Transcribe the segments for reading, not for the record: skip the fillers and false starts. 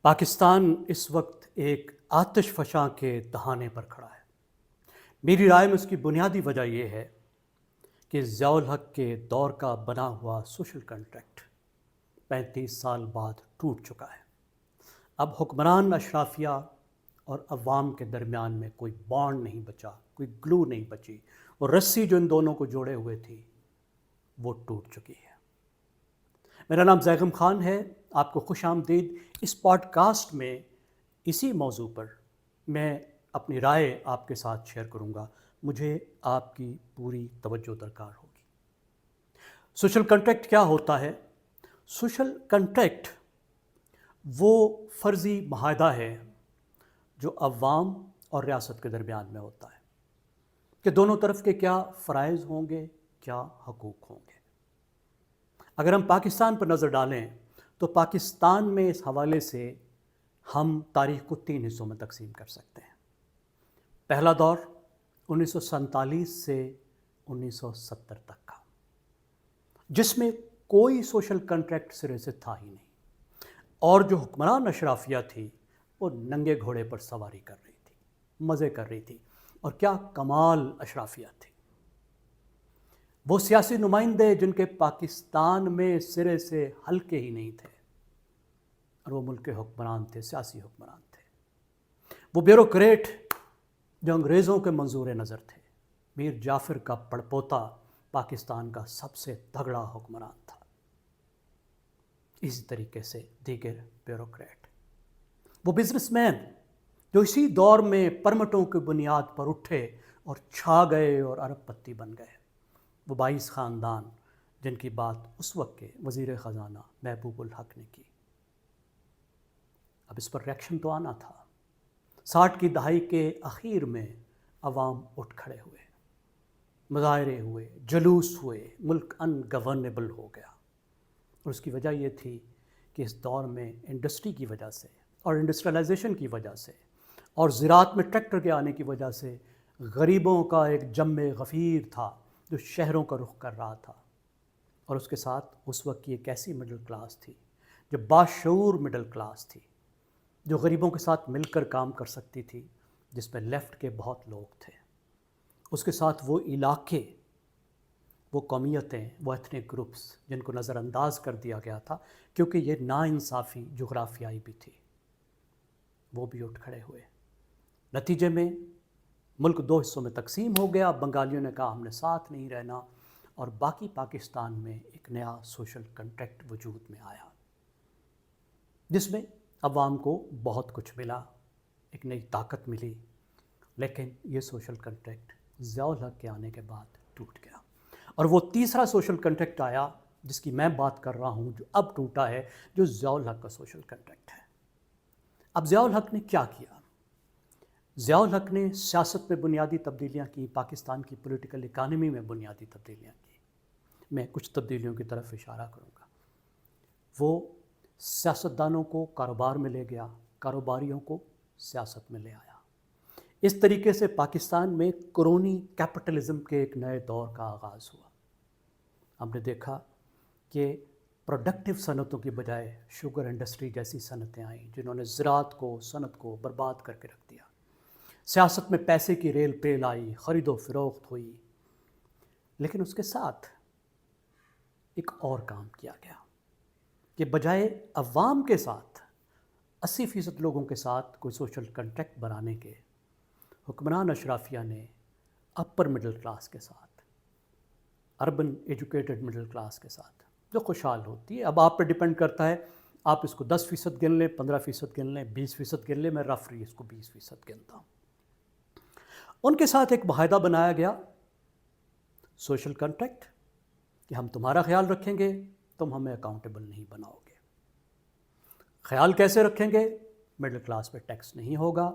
پاکستان اس وقت ایک آتش فشاں کے دہانے پر کھڑا ہے۔ میری رائے میں اس کی بنیادی وجہ یہ ہے کہ ضیاء الحق کے دور کا بنا ہوا سوشل کنٹریکٹ 35 سال بعد ٹوٹ چکا ہے۔ اب حکمران اشرافیہ اور عوام کے درمیان میں کوئی بانڈ نہیں بچا، کوئی گلو نہیں بچی، اور رسی جو ان دونوں کو جوڑے ہوئے تھی وہ ٹوٹ چکی ہے۔ میرا نام زیغم خان ہے، آپ کو خوش آمدید۔ اس پوڈ کاسٹ میں اسی موضوع پر میں اپنی رائے آپ کے ساتھ شیئر کروں گا۔ مجھے آپ کی پوری توجہ درکار ہوگی۔ سوشل کنٹریکٹ کیا ہوتا ہے؟ سوشل کنٹریکٹ وہ فرضی معاہدہ ہے جو عوام اور ریاست کے درمیان میں ہوتا ہے کہ دونوں طرف کے کیا فرائض ہوں گے، کیا حقوق ہوں گے۔ اگر ہم پاکستان پر نظر ڈالیں تو پاکستان میں اس حوالے سے ہم تاریخ کو 3 حصوں میں تقسیم کر سکتے ہیں۔ پہلا دور 1947 سے 1970 تک کا، جس میں کوئی سوشل کنٹریکٹ سرے سے تھا ہی نہیں، اور جو حکمران اشرافیہ تھی وہ ننگے گھوڑے پر سواری کر رہی تھی، مزے کر رہی تھی، اور کیا کمال اشرافیہ تھی۔ وہ سیاسی نمائندے جن کے پاکستان میں سرے سے حلقے ہی نہیں تھے، اور وہ ملک کے حکمران تھے، سیاسی حکمران تھے۔ وہ بیوروکریٹ جو انگریزوں کے منظور نظر تھے۔ میر جعفر کا پڑپوتا پاکستان کا سب سے تگڑا حکمران تھا۔ اسی طریقے سے دیگر بیوروکریٹ، وہ بزنس مین جو اسی دور میں پرمٹوں کی بنیاد پر اٹھے اور چھا گئے اور ارب پتی بن گئے۔ وہ 22 خاندان جن کی بات اس وقت کے وزیر خزانہ محبوب الحق نے کی۔ اب اس پر ریاکشن تو آنا تھا۔ 60 کی دہائی کے اخیر میں عوام اٹھ کھڑے ہوئے، مظاہرے ہوئے، جلوس ہوئے، ملک ان گورنیبل ہو گیا۔ اور اس کی وجہ یہ تھی کہ اس دور میں انڈسٹری کی وجہ سے اور انڈسٹریلائزیشن کی وجہ سے اور زراعت میں ٹریکٹر کے آنے کی وجہ سے غریبوں کا ایک جم غفیر تھا جو شہروں کا رخ کر رہا تھا، اور اس کے ساتھ اس وقت کی ایک ایسی مڈل کلاس تھی جو باشعور مڈل کلاس تھی، جو غریبوں کے ساتھ مل کر کام کر سکتی تھی، جس میں لیفٹ کے بہت لوگ تھے۔ اس کے ساتھ وہ علاقے، وہ قومیتیں، وہ ایتھنک گروپس جن کو نظر انداز کر دیا گیا تھا کیونکہ یہ ناانصافی جغرافیائی بھی تھی، وہ بھی اٹھ کھڑے ہوئے۔ نتیجے میں ملک 2 حصوں میں تقسیم ہو گیا۔ بنگالیوں نے کہا ہم نے ساتھ نہیں رہنا، اور باقی پاکستان میں ایک نیا سوشل کنٹریکٹ وجود میں آیا، جس میں عوام کو بہت کچھ ملا، ایک نئی طاقت ملی، لیکن یہ سوشل کنٹریکٹ ضیاء الحق کے آنے کے بعد ٹوٹ گیا۔ اور وہ تیسرا سوشل کنٹریکٹ آیا جس کی میں بات کر رہا ہوں، جو اب ٹوٹا ہے، جو ضیاء الحق کا سوشل کنٹریکٹ ہے۔ اب ضیاء الحق نے کیا کیا؟ ضیاء الحق نے سیاست میں بنیادی تبدیلیاں کی، پاکستان کی پولیٹیکل اکانومی میں بنیادی تبدیلیاں کی۔ میں کچھ تبدیلیوں کی طرف اشارہ کروں گا۔ وہ سیاستدانوں کو کاروبار میں لے گیا، کاروباریوں کو سیاست میں لے آیا۔ اس طریقے سے پاکستان میں کرونی کیپٹلزم کے ایک نئے دور کا آغاز ہوا۔ ہم نے دیکھا کہ پروڈکٹیو صنعتوں کی بجائے شوگر انڈسٹری جیسی صنعتیں آئیں جنہوں نے زراعت کو، صنعت کو برباد کر کے رکھ دیا۔ سیاست میں پیسے کی ریل پیل آئی، خرید و فروخت ہوئی، لیکن اس کے ساتھ ایک اور کام کیا گیا کہ بجائے عوام کے ساتھ 80% لوگوں کے ساتھ کوئی سوشل کنٹریکٹ بنانے کے، حکمران اشرافیہ نے اپر مڈل کلاس کے ساتھ، اربن ایجوکیٹڈ مڈل کلاس کے ساتھ جو خوشحال ہوتی ہے، اب آپ پہ ڈیپینڈ کرتا ہے، آپ اس کو 10% گن لیں، 15% گن لیں، 20% گن لیں، میں رفلی اس کو 20% گنتا ہوں۔ ان کے ساتھ ایک معاہدہ بنایا گیا، سوشل کنٹریکٹ، کہ ہم تمہارا خیال رکھیں گے، تم ہمیں اکاؤنٹیبل نہیں بناؤ گے۔ خیال کیسے رکھیں گے؟ مڈل کلاس پہ ٹیکس نہیں ہوگا،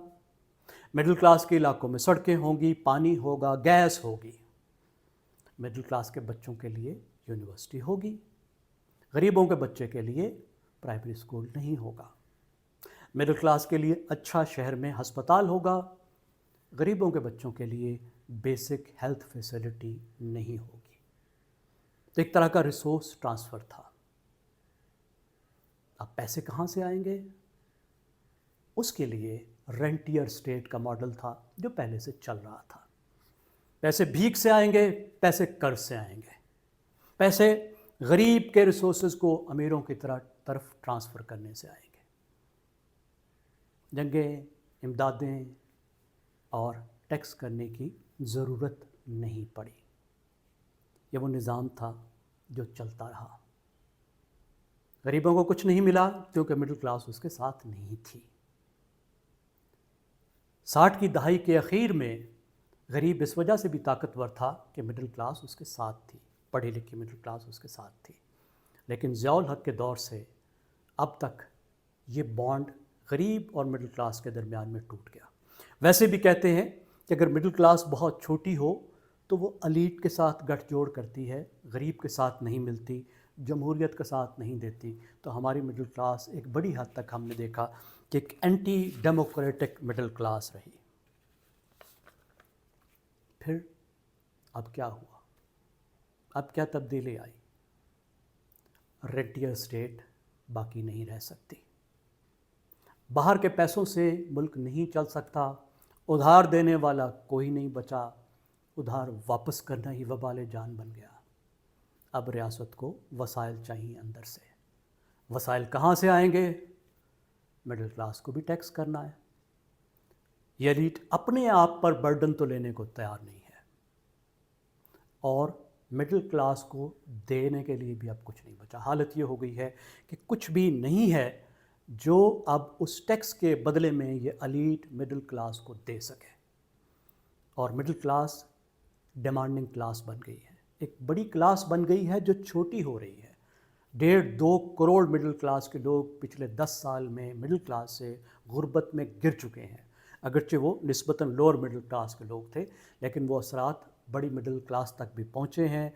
مڈل کلاس کے علاقوں میں سڑکیں ہوں گی، پانی ہوگا، گیس ہوگی، مڈل کلاس کے بچوں کے لیے یونیورسٹی ہوگی، غریبوں کے بچے کے لیے پرائمری اسکول نہیں ہوگا، مڈل کلاس کے لیے اچھا شہر میں ہسپتال ہوگا، غریبوں کے بچوں کے لیے بیسک ہیلتھ فیسلٹی نہیں ہوگی۔ تو ایک طرح کا ریسورس ٹرانسفر تھا۔ اب پیسے کہاں سے آئیں گے؟ اس کے لیے رینٹیئر اسٹیٹ کا ماڈل تھا جو پہلے سے چل رہا تھا. پیسے بھیک سے آئیں گے، پیسے قرض سے آئیں گے، پیسے غریب کے ریسورسز کو امیروں کی طرف ٹرانسفر کرنے سے آئیں گے. جنگیں، امدادیں اور ٹیکس کرنے کی ضرورت نہیں پڑی. یہ وہ نظام تھا جو چلتا رہا. غریبوں کو کچھ نہیں ملا کیونکہ مڈل کلاس اس کے ساتھ نہیں تھی. 60 کی دہائی کے اخیر میں غریب اس وجہ سے بھی طاقتور تھا کہ مڈل کلاس اس کے ساتھ تھی، پڑھی لکھی مڈل کلاس اس کے ساتھ تھی. لیکن ضیاء الحق کے دور سے اب تک یہ بانڈ غریب اور مڈل کلاس کے درمیان میں ٹوٹ گیا. ویسے بھی کہتے ہیں کہ اگر مڈل کلاس بہت چھوٹی ہو تو وہ ایلیٹ کے ساتھ گٹھ جوڑ کرتی ہے، غریب کے ساتھ نہیں ملتی، جمہوریت کا ساتھ نہیں دیتی. تو ہماری مڈل کلاس ایک بڑی حد تک ہم نے دیکھا کہ ایک اینٹی ڈیموکریٹک مڈل کلاس رہی. پھر اب کیا ہوا؟ اب کیا تبدیلی آئی؟ رینٹیئر اسٹیٹ باقی نہیں رہ سکتی. باہر کے پیسوں سے ملک نہیں چل سکتا. ادھار دینے والا کوئی نہیں بچا. ادھار واپس کرنا ہی وبال جان بن گیا. اب ریاست کو وسائل چاہیے اندر سے. وسائل کہاں سے آئیں گے؟ مڈل کلاس کو بھی ٹیکس کرنا ہے. یہ ایلیٹ اپنے آپ پر برڈن تو لینے کو تیار نہیں ہے، اور مڈل کلاس کو دینے کے لیے بھی اب کچھ نہیں بچا. حالت یہ ہو گئی ہے کہ کچھ بھی نہیں ہے جو اب اس ٹیکس کے بدلے میں یہ ایلیٹ مڈل کلاس کو دے سکے. اور مڈل کلاس ڈیمانڈنگ کلاس بن گئی ہے. ایک بڑی کلاس بن گئی ہے جو چھوٹی ہو رہی ہے. 1.5-2 کروڑ مڈل کلاس کے لوگ پچھلے 10 سال میں مڈل کلاس سے غربت میں گر چکے ہیں. اگرچہ وہ نسبتاً لوور مڈل کلاس کے لوگ تھے، لیکن وہ اثرات بڑی مڈل کلاس تک بھی پہنچے ہیں،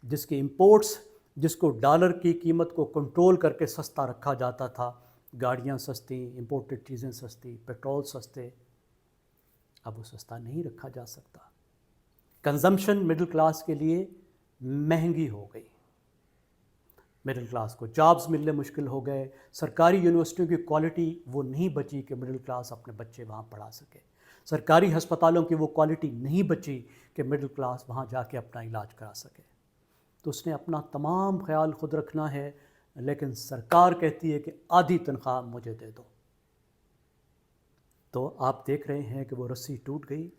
جس کی امپورٹس، جس کو ڈالر کی قیمت کو کنٹرول کر کے سستا رکھا جاتا تھا، گاڑیاں سستی، امپورٹڈ چیزیں سستی، پیٹرول سستے، اب وہ سستا نہیں رکھا جا سکتا. کنزمپشن مڈل کلاس کے لیے مہنگی ہو گئی. مڈل کلاس کو جابز ملنے مشکل ہو گئے. سرکاری یونیورسٹیوں کی کوالٹی وہ نہیں بچی کہ مڈل کلاس اپنے بچے وہاں پڑھا سکے. سرکاری ہسپتالوں کی وہ کوالٹی نہیں بچی کہ مڈل کلاس وہاں جا کے اپنا علاج کرا سکے. تو اس نے اپنا تمام خیال خود رکھنا ہے، لیکن سرکار کہتی ہے کہ آدھی تنخواہ مجھے دے دو. تو آپ دیکھ رہے ہیں کہ وہ رسی ٹوٹ گئی.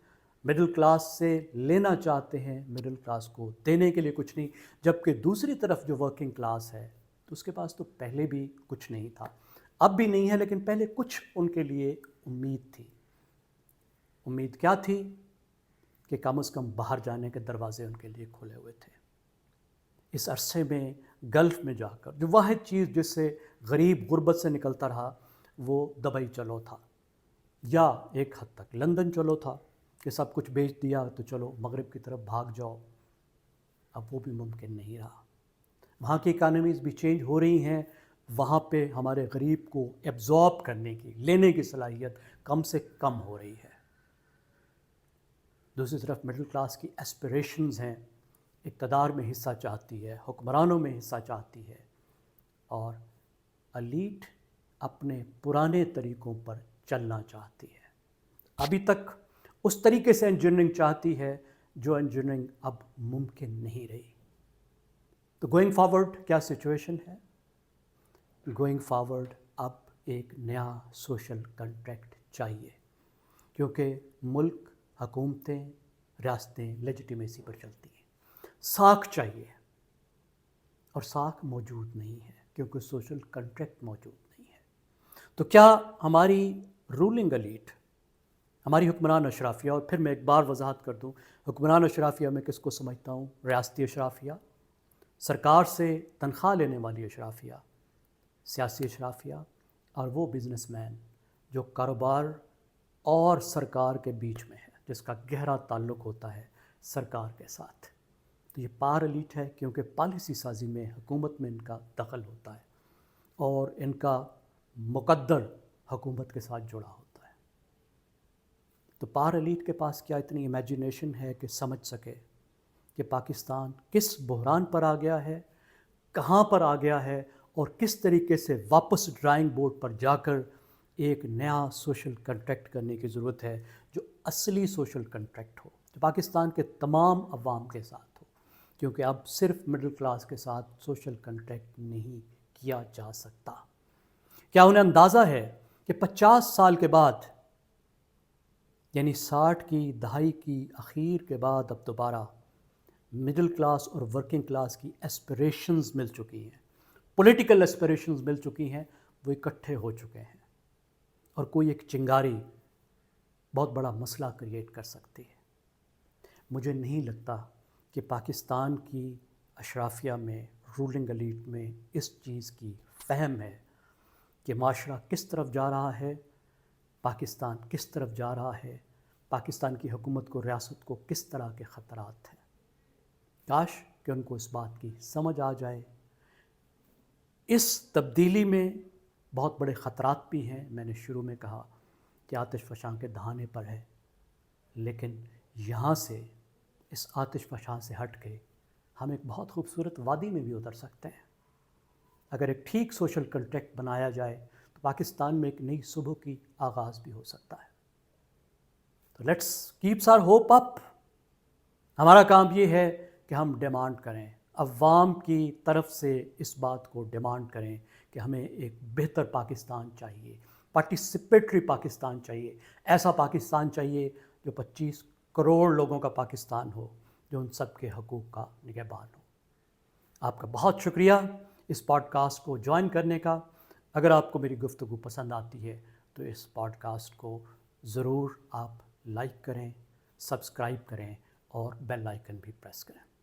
مڈل کلاس سے لینا چاہتے ہیں، مڈل کلاس کو دینے کے لیے کچھ نہیں. جبکہ دوسری طرف جو ورکنگ کلاس ہے تو اس کے پاس تو پہلے بھی کچھ نہیں تھا، اب بھی نہیں ہے، لیکن پہلے کچھ ان کے لیے امید تھی. امید کیا تھی؟ کہ کم از کم باہر جانے کے دروازے ان کے لیے کھلے ہوئے تھے. اس عرصے میں گلف میں جا کر جو واحد چیز جس سے غریب غربت سے نکلتا رہا وہ دبئی چلو تھا، یا ایک حد تک لندن چلو تھا کہ سب کچھ بیچ دیا تو چلو مغرب کی طرف بھاگ جاؤ. اب وہ بھی ممکن نہیں رہا. وہاں کی اکانومیز بھی چینج ہو رہی ہیں. وہاں پہ ہمارے غریب کو ایبزارب کرنے کی، لینے کی صلاحیت کم سے کم ہو رہی ہے. دوسری طرف مڈل کلاس کی ایسپریشنز ہیں، اقتدار میں حصہ چاہتی ہے، حکمرانوں میں حصہ چاہتی ہے، اور ایلیٹ اپنے پرانے طریقوں پر چلنا چاہتی ہے. ابھی تک اس طریقے سے انجینئرنگ چاہتی ہے جو انجینئرنگ اب ممکن نہیں رہی. تو گوئنگ فارورڈ کیا سچویشن ہے؟ گوئنگ فارورڈ اب ایک نیا سوشل کنٹریکٹ چاہیے، کیونکہ ملک، حکومتیں، ریاستیں لیجیٹیمیسی پر چلتی ہیں. ساکھ چاہیے، اور ساکھ موجود نہیں ہے کیونکہ سوشل کنٹریکٹ موجود نہیں ہے. تو کیا ہماری رولنگ ایلیٹ، ہماری حکمران اشرافیہ، اور پھر میں ایک بار وضاحت کر دوں، حکمران اشرافیہ میں کس کو سمجھتا ہوں؟ ریاستی اشرافیہ، سرکار سے تنخواہ لینے والی اشرافیہ، سیاسی اشرافیہ، اور وہ بزنس مین جو کاروبار اور سرکار کے بیچ میں ہے، جس کا گہرا تعلق ہوتا ہے سرکار کے ساتھ. تو یہ پار ایلیٹ ہے کیونکہ پالیسی سازی میں، حکومت میں ان کا دخل ہوتا ہے، اور ان کا مقدر حکومت کے ساتھ جڑا ہوتا ہے. تو پار ایلیٹ کے پاس کیا اتنی امیجینیشن ہے کہ سمجھ سکے کہ پاکستان کس بحران پر آ گیا ہے، کہاں پر آ گیا ہے، اور کس طریقے سے واپس ڈرائنگ بورڈ پر جا کر ایک نیا سوشل کنٹریکٹ کرنے کی ضرورت ہے جو اصلی سوشل کنٹریکٹ ہو، جو پاکستان کے تمام عوام کے ساتھ ہو، کیونکہ اب صرف مڈل کلاس کے ساتھ سوشل کنٹریکٹ نہیں کیا جا سکتا۔ کیا انہیں اندازہ ہے کہ 50 سال کے بعد، یعنی 60 کی دہائی کی اخیر کے بعد، اب دوبارہ مڈل کلاس اور ورکنگ کلاس کی ایسپریشنز مل چکی ہیں، پولیٹیکل ایسپریشنز مل چکی ہیں، وہ اکٹھے ہو چکے ہیں، اور کوئی ایک چنگاری بہت بڑا مسئلہ کریٹ کر سکتی ہے۔ مجھے نہیں لگتا کہ پاکستان کی اشرافیہ میں، رولنگ ایلیٹ میں اس چیز کی فہم ہے کہ معاشرہ کس طرف جا رہا ہے، پاکستان کس طرف جا رہا ہے، پاکستان کی حکومت کو، ریاست کو کس طرح کے خطرات ہیں۔ کاش کہ ان کو اس بات کی سمجھ آ جائے۔ اس تبدیلی میں بہت بڑے خطرات بھی ہیں۔ میں نے شروع میں کہا کہ آتش فشاں کے دہانے پر ہے، لیکن یہاں سے، اس آتش فشاں سے ہٹ کے ہم ایک بہت خوبصورت وادی میں بھی اتر سکتے ہیں۔ اگر ایک ٹھیک سوشل کنٹریکٹ بنایا جائے تو پاکستان میں ایک نئی صبح کی آغاز بھی ہو سکتا ہے۔ تو لیٹس کیپس آر ہوپ اپ۔ ہمارا کام یہ ہے کہ ہم ڈیمانڈ کریں، عوام کی طرف سے اس بات کو ڈیمانڈ کریں کہ ہمیں ایک بہتر پاکستان چاہیے، پارٹیسپیٹری پاکستان چاہیے، ایسا پاکستان چاہیے جو 25 کروڑ لوگوں کا پاکستان ہو، جو ان سب کے حقوق کا نگہبان ہو۔ آپ کا بہت شکریہ اس پوڈ کاسٹ کو جوائن کرنے کا۔ اگر آپ کو میری گفتگو پسند آتی ہے تو اس پوڈ کاسٹ کو ضرور آپ لائک کریں، سبسکرائب کریں اور بیل آئیکن بھی پریس کریں۔